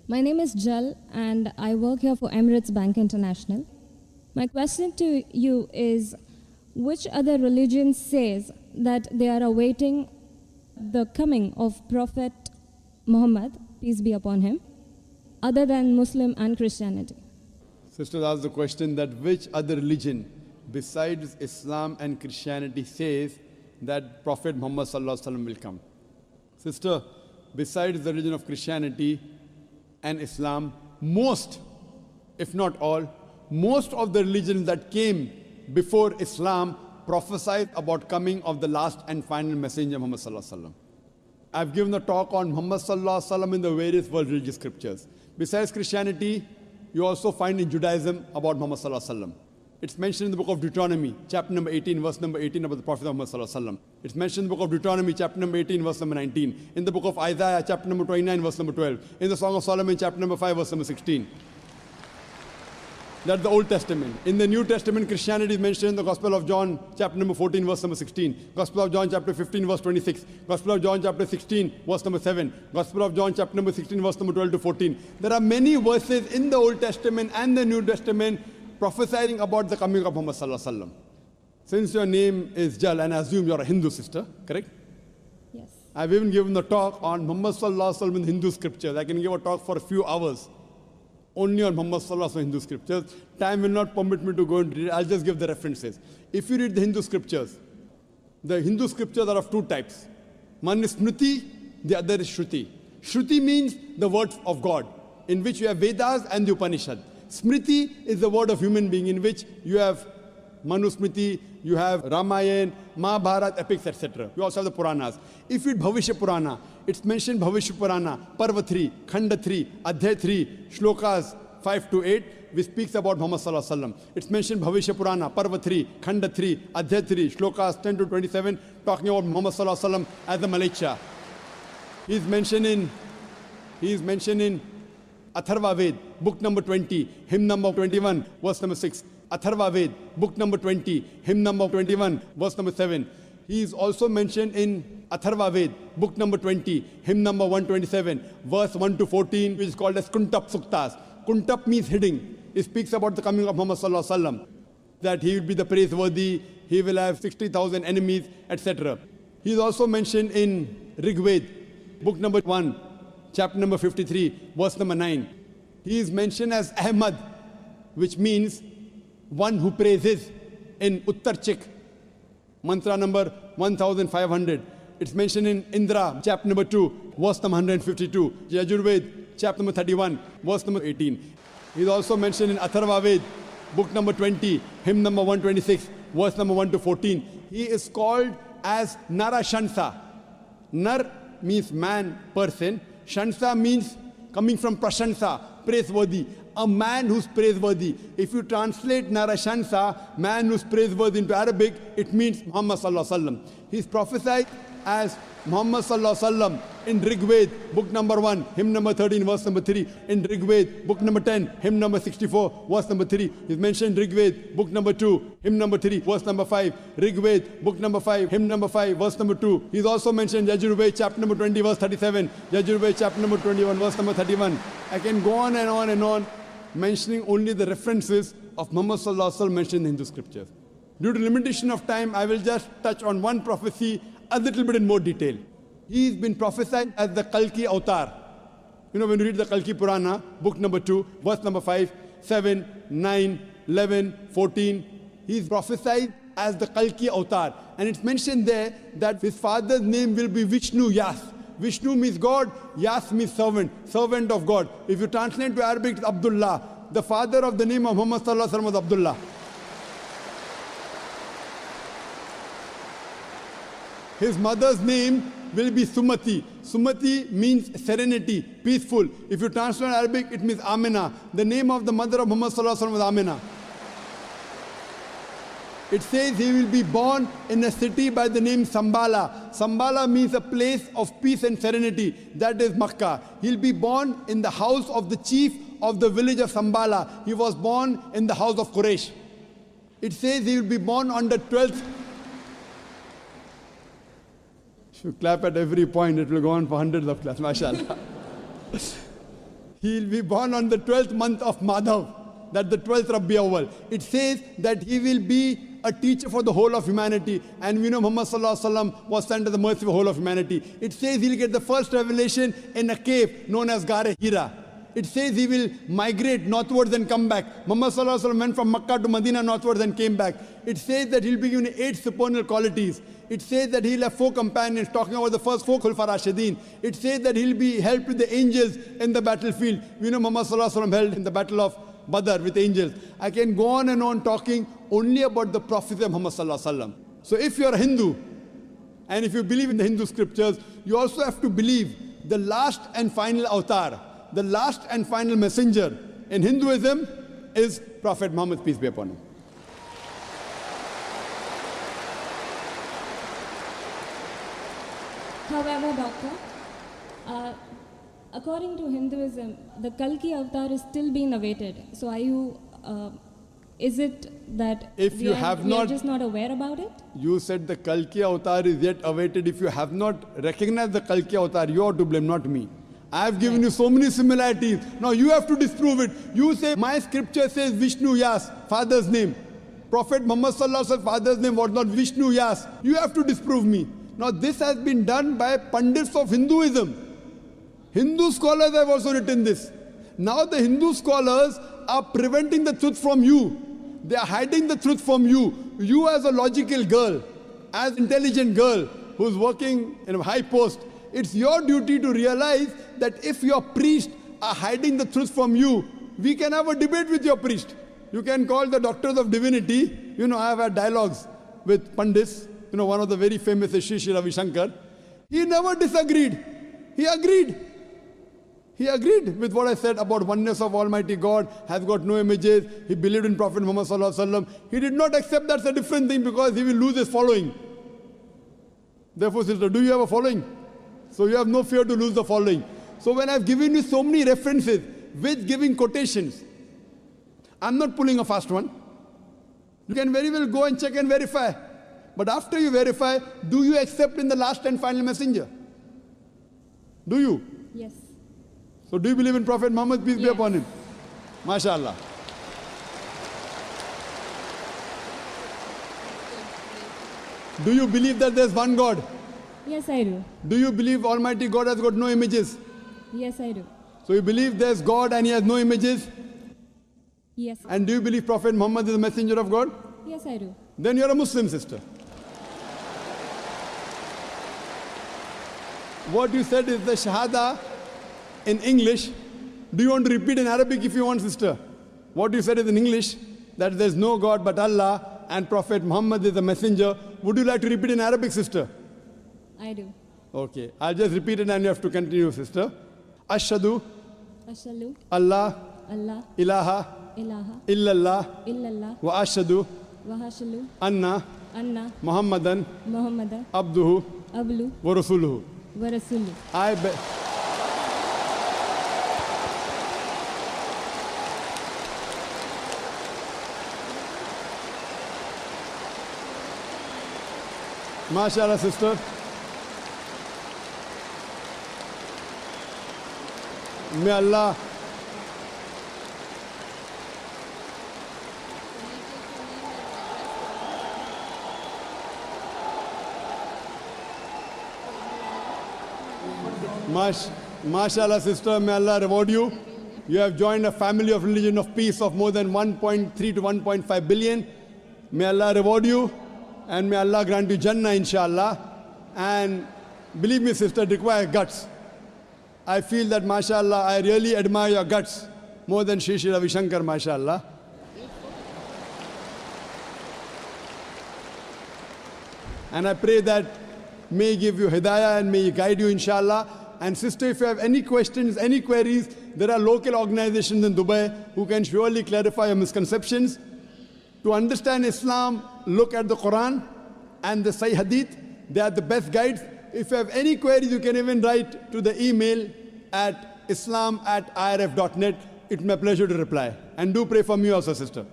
My name is Jal and I work here for Emirates Bank International. My question to you is, which other religion says that they are awaiting the coming of Prophet Muhammad, peace be upon him, other than Muslim and Christianity? Sisters asked the question that which other religion besides Islam and Christianity says that Prophet Muhammad Sallallahu Alaihi Wasallam will come. Sister, besides the religion of Christianity and Islam, most, if not all, most of the religions that came before Islam prophesied about coming of the last and final messenger Muhammad Sallallahu Alaihi Wasallam. I've given a talk on Muhammad Sallallahu Alaihi Wasallam in the various world religious scriptures. Besides Christianity, you also find in Judaism about Muhammad Sallallahu Alaihi Wasallam. It's mentioned in the book of Deuteronomy, chapter number 18, verse number 18 about the Prophet Muhammad Sallallahu Alaihi Wasallam. It's mentioned in the book of Deuteronomy, chapter number 18, verse number 19. In the book of Isaiah, chapter number 29, verse number 12. In the Song of Solomon, chapter number 5, verse number 16. That's the Old Testament. In the New Testament, Christianity is mentioned in the Gospel of John, chapter number 14, verse number 16. Gospel of John, chapter 15, verse 26. Gospel of John, chapter 16, verse number 7. Gospel of John, chapter number 16, verse number 12 to 14. There are many verses in the Old Testament and the New Testament prophesying about the coming of Muhammad Sallallahu Alaihi Wasallam. Since your name is Jal, and I assume you're a Hindu sister, correct? Yes. I've even given a talk on Muhammad Sallallahu Alaihi Wasallam in Hindu scriptures. I can give a talk for a few hours only on Muhammad Sallallahu Alaihi Wasallam Hindu scriptures. Time will not permit me to go into it. I'll just give the references. If you read the Hindu scriptures are of two types. One is Smriti, the other is Shruti. Shruti means the words of God, in which you have Vedas and the Upanishad. Smriti is the word of human being, in which you have Manusmriti, you have Ramayana, Mahabharata, epics, etc. You also have the Puranas. If you read Bhavishya Purana, it's mentioned Bhavishya Purana, Parva 3, Khanda 3, Adhyay 3, Shlokas 5 to 8, which speaks about Muhammad Sallallahu Alaihi Wasallam. It's mentioned Bhavishya Purana, Parva 3, Khanda 3, Adhyay 3, Shlokas 10 to 27, talking about Muhammad Sallallahu Alaihi Wasallam as the Malacha. He is mentioned in Atharva Ved, book number 20, hymn number 21, verse number 6. Atharva Ved, book number 20, hymn number 21, verse number 7. He is also mentioned in Atharva Ved, book number 20, hymn number 127, verse 1 to 14, which is called as Kuntap Suktas. Kuntap means hidden. It speaks about the coming of Muhammad Sallallahu Alaihi Wasallam, that he will be the praiseworthy, he will have 60,000 enemies, etc. He is also mentioned in Rig Ved, book number 1, chapter number 53, verse number 9. He is mentioned as Ahmad, which means one who praises, in Uttarchik, mantra number 1500. It's mentioned in Indra, chapter number 2, verse number 152. Yajurved, chapter number 31, verse number 18. He is also mentioned in Atharva Ved, book number 20, hymn number 126, verse number 1 to 14. He is called as Narashansa. Nar means man, person. Shansa means coming from Prashansa, praiseworthy. A man who's praiseworthy. If you translate Narashansa, man who's praiseworthy, into Arabic, it means Muhammad Sallallahu Alaihi Wasallam. He's prophesied as Muhammad Sallallahu Alaihi Wasallam in Rig Ved, book number 1, hymn number 13, verse number 3. In Rig Ved, book number 10, hymn number 64, verse number 3. He's mentioned Rig Ved, book number 2, hymn number 3, verse number 5. Rig Ved, book number 5, hymn number 5, verse number 2. He's also mentioned Yajurved, chapter number 20, verse 37. Yajurved, chapter number 21, verse number 31. I can go on and on and on, mentioning only the references of Muhammad Sallallahu Alaihi Wasallam mentioned in the Hindu scriptures. Due to limitation of time, I will just touch on one prophecy a little bit in more detail. He's been prophesied as the Kalki Avatar. You know, when you read the Kalki Purana, book number 2, verse number 5, 7, 9, 11, 14, he's prophesied as the Kalki Avatar. And it's mentioned there that his father's name will be Vishnu Yas. Vishnu means God, Yas means servant, servant of God. If you translate to Arabic, it's Abdullah. The father of the name of Muhammad Sallallahu Alaihi Wasallam was Abdullah. His mother's name will be Sumati. Sumati means serenity, peaceful. If you translate Arabic, it means Amina. The name of the mother of Muhammad Sallallahu Alaihi Wasallam was Amina. It says he will be born in a city by the name Sambala. Sambala means a place of peace and serenity. That is Makkah. He'll be born in the house of the chief of the village of Sambala. He was born in the house of Quraysh. It says he will be born on the 12th. If you clap at every point, it will go on for hundreds of claps. MashaAllah. he will be born on the 12th month of Madhav, that's the 12th Rabi Awwal. It says that he will be a teacher for the whole of humanity. And we know Muhammad Sallallahu Alaihi Wasallam was sent to the mercy of the whole of humanity. It says he'll get the first revelation in a cave known as Gare Hira. It says he will migrate northwards and come back. Muhammad Sallallahu Alaihi Wasallam went from Makkah to Medina northwards and came back. It says that he'll be given 8 supernal qualities. It says that he'll have 4 companions, talking about the first 4 Khulfa Rashidin. It says that he'll be helped with the angels in the battlefield. We know Muhammad Sallallahu Alaihi Wasallam held in the battle of Badr with angels. I can go on and on talking only about the prophecy of Muhammad Sallallahu Alaihi Wasallam. So if you're a Hindu, and if you believe in the Hindu scriptures, you also have to believe the last and final avatar, the last and final messenger in Hinduism is Prophet Muhammad, peace be upon him. However, Doctor, according to Hinduism, the Kalki avatar is still being awaited. So are you, is it that we are just not aware about it? You said the Kalki avatar is yet awaited. If you have not recognized the Kalki avatar, you are to blame, not me. I have given you so many similarities. Now you have to disprove it. You say, my scripture says Vishnu Yas, father's name. Prophet Muhammad Sallallahu Alaihi Wasallam's father's name was not Vishnu Yas. You have to disprove me. Now this has been done by Pandits of Hinduism. Hindu scholars have also written this. Now the Hindu scholars are preventing the truth from you. They are hiding the truth from you. You as a logical girl, as intelligent girl who's working in a high post, it's your duty to realize that if your priest are hiding the truth from you, we can have a debate with your priest. You can call the doctors of divinity. You know, I have had dialogues with Pandits. You know, one of the very famous is Sri Ravi Shankar. He never disagreed. He agreed. He agreed with what I said about oneness of Almighty God, has got no images. He believed in Prophet Muhammad Sallallahu Alaihi Wasallam. He did not accept that's a different thing because he will lose his following. Therefore, sister, do you have a following? So you have no fear to lose the following. So when I've given you so many references with giving quotations, I'm not pulling a fast one. You can very well go and check and verify. But after you verify, do you accept in the last and final messenger? Do you? Yes. So do you believe in Prophet Muhammad, peace be upon him? MashaAllah. Do you believe that there's one God? Yes, I do. Do you believe Almighty God has got no images? Yes, I do. So you believe there's God and he has no images? Yes. And do you believe Prophet Muhammad is the messenger of God? Yes, I do. Then you're a Muslim, sister. What you said is the Shahada in English. Do you want to repeat in Arabic if you want, sister? What you said is in English, that there's no God but Allah and Prophet Muhammad is the messenger. Would you like to repeat in Arabic, sister? I do. Okay, I'll just repeat it and you have to continue, sister. Ashhadu Ashhadu Allah Allah ilaha ilaha illallah illallah wa ashhadu wa ashhadu anna anna Muhammadan Muhammadan abduhu ablu wa rasuluhu. wa rasuluh. MashaAllah, sister. May Allah MashaAllah, sister, may Allah reward you. You have joined a family of religion of peace of more than 1.3 to 1.5 billion. May Allah reward you and may Allah grant you Jannah, inshallah. And believe me, sister, it requires guts. I feel that, mashallah, I really admire your guts more than Sri Ravi Shankar, mashallah. And I pray that may He give you hidayah and may He guide you, inshallah. And sister, if you have any questions, any queries, there are local organizations in Dubai who can surely clarify your misconceptions. To understand Islam, look at the Quran and the Sahih Hadith. They are the best guides. If you have any queries, you can even write to the email at islam@irf.net. It's my pleasure to reply. And do pray for me also, sister.